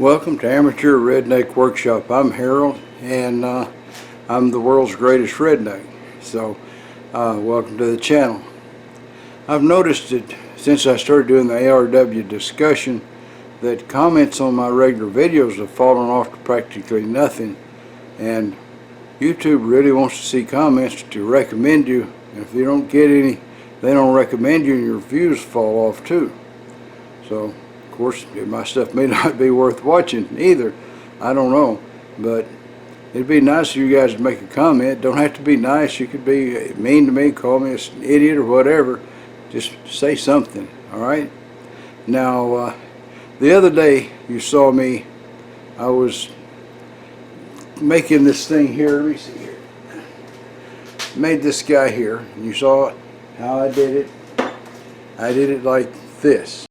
Welcome to Amateur Redneck Workshop. I'm Harold, and I'm the world's greatest redneck. So, welcome to the channel. I've noticed that since I started doing the ARW discussion, that comments on my regular videos have fallen off to practically nothing, and YouTube really wants to see comments to recommend you. And if you don't get any, they don't recommend you, and your views fall off too. So, of course, my stuff may not be worth watching either. I don't know, but it'd be nice if you guys would make a comment. Don't have to be nice. You could be mean to me, call me an idiot or whatever. Just say something, all right? Now, the other day you saw me, I was making this thing here. Let me see here. Made this guy here, and you saw how I did it. I did it like this.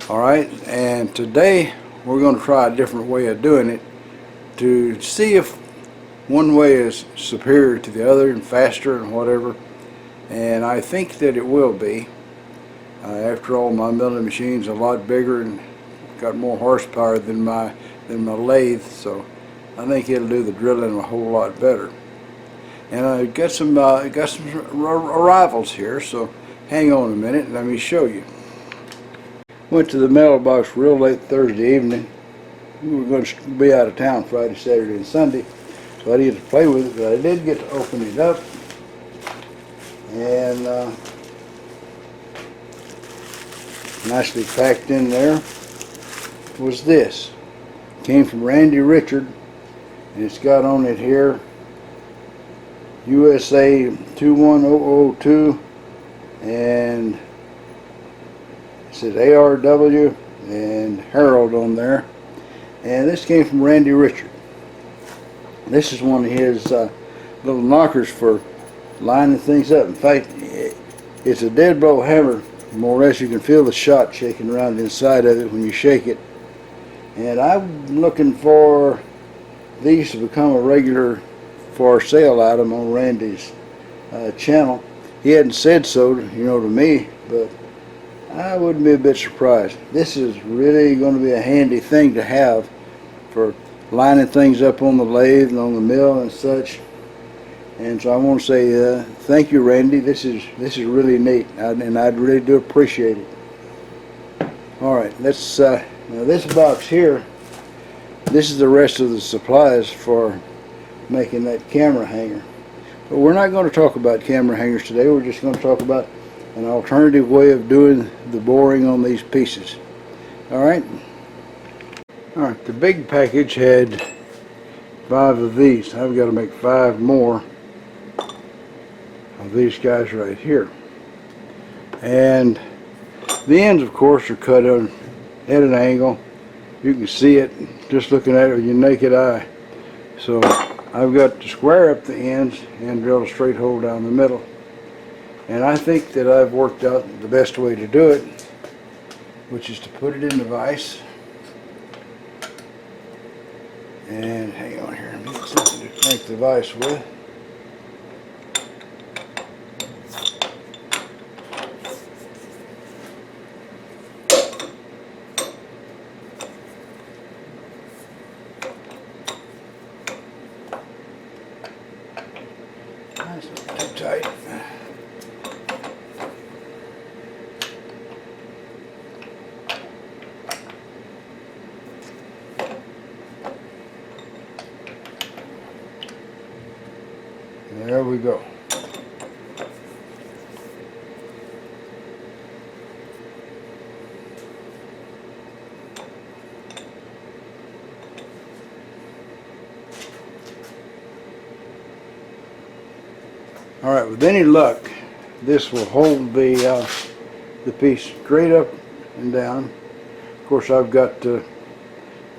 Alright, and today we're going to try a different way of doing it to see if one way is superior to the other and faster and whatever, and I think that it will be. After all, my milling machine's a lot bigger and got more horsepower than my lathe, so I think it'll do the drilling a whole lot better. And I got some arrivals here, so hang on a minute and let me show you. Went to the mailbox real late Thursday evening. We were going to be out of town Friday, Saturday, and Sunday, so I didn't get to play with it, but I did get to open it up. And nicely packed in there was this. Came from Randy Richard, and it's got on it here USA 21002, and it says ARW and Harold on there, and this came from Randy Richard. This is one of his little knockers for lining things up. In fact, it's a dead blow hammer. More or less, you can feel the shot shaking around inside of it when you shake it. And I'm looking for these to become a regular for sale item on Randy's channel. He hadn't said so, to me, but I wouldn't be a bit surprised. This is really going to be a handy thing to have for lining things up on the lathe and on the mill and such. And so I want to say thank you, Randy. This is really neat, and I'd really do appreciate it. All right, let's now this box here. This is the rest of the supplies for making that camera hanger. But we're not going to talk about camera hangers today. We're just going to talk about an alternative way of doing the boring on these pieces. Alright, the big package had 5 of these. I've got to make 5 more of these guys right here. And the ends, of course, are cut at an angle. You can see it just looking at it with your naked eye. So I've got to square up the ends and drill a straight hole down the middle. And I think that I've worked out the best way to do it, which is to put it in the vise. And hang on here, let me get something to crank the vise with. That's not too tight. There we go. All right, with any luck, this will hold the piece straight up and down. Of course, I've got to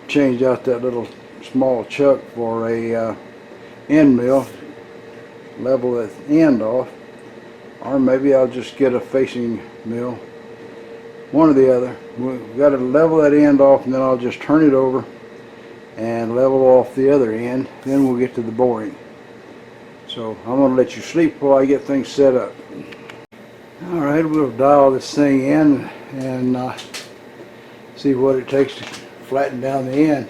change out that little small chuck for a end mill. Level that end off, or maybe I'll just get a facing mill, one or the other. We've got to level that end off, and then I'll just turn it over and level off the other end. Then we'll get to the boring. So I'm going to let you sleep while I get things set up. Alright, we'll dial this thing in and see what it takes to flatten down the end.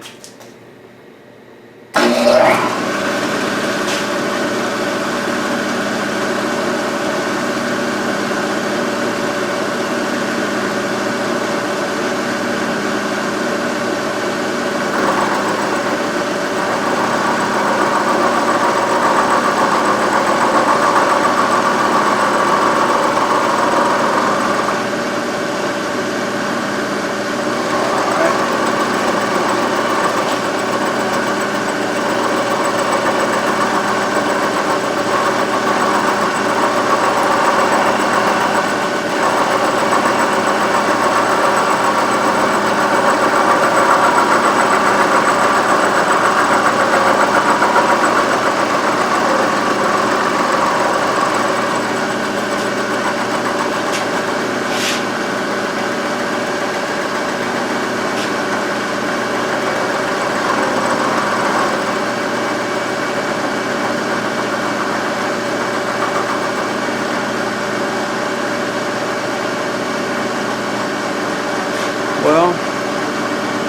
Well,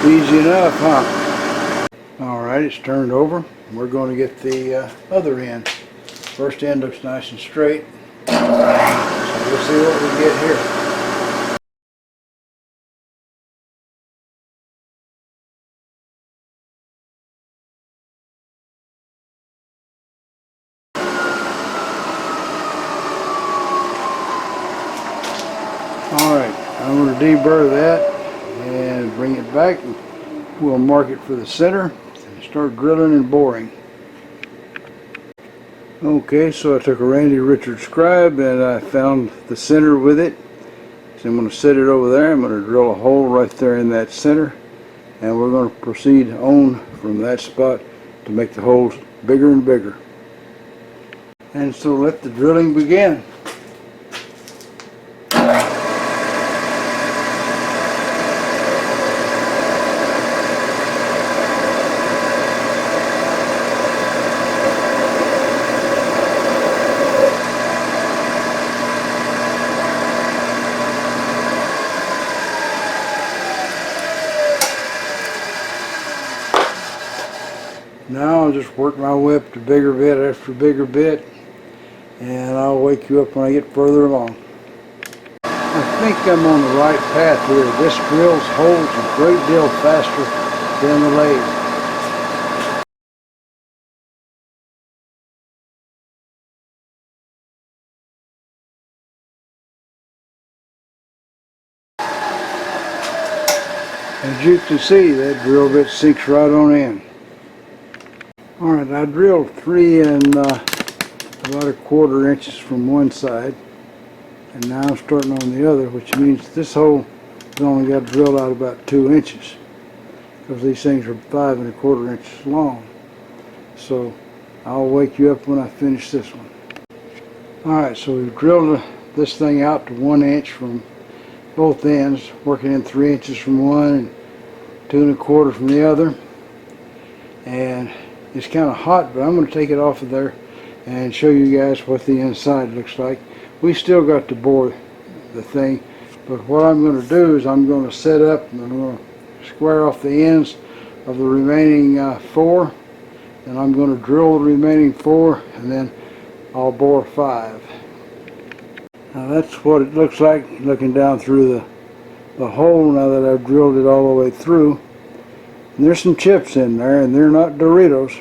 easy enough, huh? Alright, it's turned over. We're going to get the other end. First end looks nice and straight. So we'll see what we get here. Alright, I'm going to deburr that and bring it back. We'll mark it for the center and start drilling and boring. Okay, so I took a Randy Richards scribe and I found the center with it. So I'm going to set it over there. I'm going to drill a hole right there in that center, and we're going to proceed on from that spot to make the holes bigger and bigger. And so let the drilling begin. Now I'll just work my way up to bigger bit after bigger bit, and I'll wake you up when I get further along. I think I'm on the right path here. This drills holes a great deal faster than the lathe. As you can see, that drill bit sinks right on in. Alright, I drilled 3 and about 1/4 inches from one side, and now I'm starting on the other, which means this hole has only got drilled out about 2 inches, because these things are 5 1/4 inches long. So I'll wake you up when I finish this one. Alright, so we've drilled this thing out to 1 inch from both ends, working in 3 inches from one and 2 1/4 from the other. And it's kind of hot, but I'm going to take it off of there and show you guys what the inside looks like. We still got to bore the thing, but what I'm going to do is I'm going to set up and I'm going to square off the ends of the remaining 4, and I'm going to drill the remaining 4, and then I'll bore 5. Now that's what it looks like looking down through the hole now that I've drilled it all the way through. And there's some chips in there, and they're not Doritos,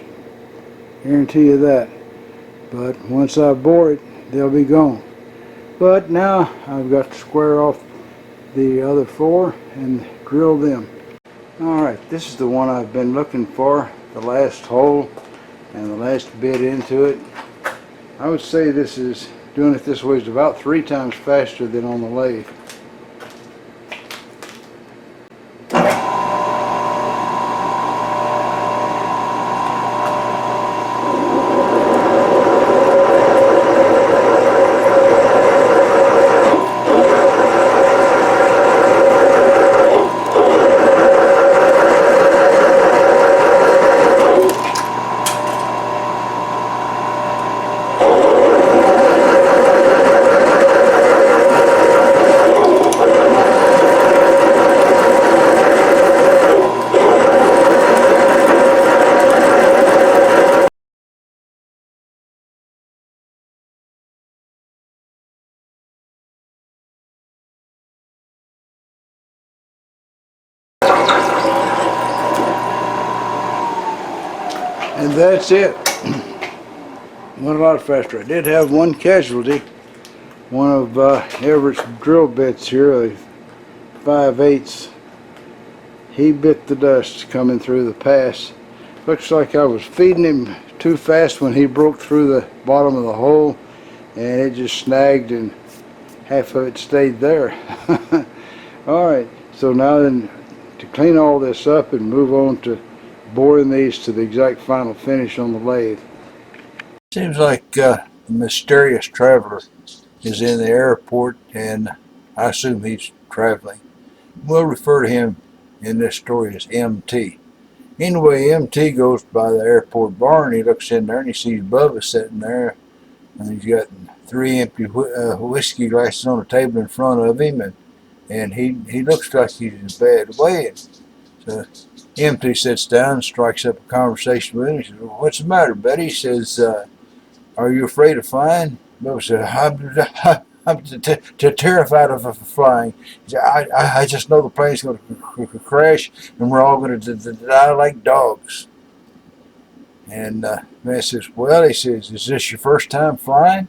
guarantee you that. But once I bore it, they'll be gone. But now I've got to square off the other 4 and drill them. Alright, this is the one I've been looking for, the last hole and the last bit into it. I would say this is, doing it this way is about 3 times faster than on the lathe. that's it. Went a lot faster. I did have one casualty. One of Everett's drill bits here, a 5/8. He bit the dust coming through the pass. Looks like I was feeding him too fast when he broke through the bottom of the hole, and it just snagged and half of it stayed there. Alright, so now then, to clean all this up and move on to boring these to the exact final finish on the lathe. Seems like a mysterious traveler is in the airport, and I assume he's traveling. We'll refer to him in this story as MT. Anyway, MT goes by the airport bar and he looks in there and he sees Bubba sitting there, and he's got 3 empty whiskey glasses on the table in front of him, and he looks like he's in a bad way. So MT sits down and strikes up a conversation with him. He says, "Well, what's the matter, buddy?" He says, "Are you afraid of flying?" Bubba said, I'm terrified of flying. He said, I just know the plane's going to crash and we're all going to die like dogs. And man says, "Well," he says, "is this your first time flying?"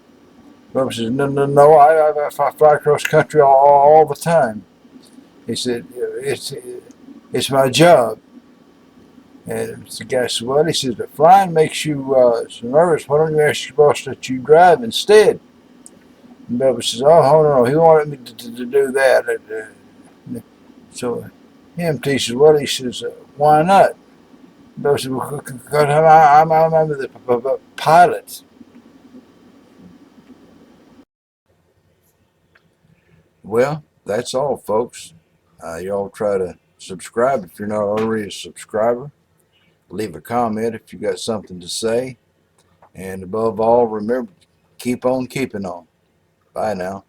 Bubba says, No, I fly across country all the time." He said, it's my job." And the guy said, "Well," he says, "but flying makes you so nervous. Why don't you ask your boss that you drive instead?" And Bubba says, "Oh, no, he wanted me to do that." So MT says, "Well," he says, "why not?" Bubba says, "Well, because I'm the pilot." Well, that's all, folks. Y'all try to subscribe if you're not already a subscriber. Leave a comment if you got something to say. And above all, remember, keep on keeping on. Bye now.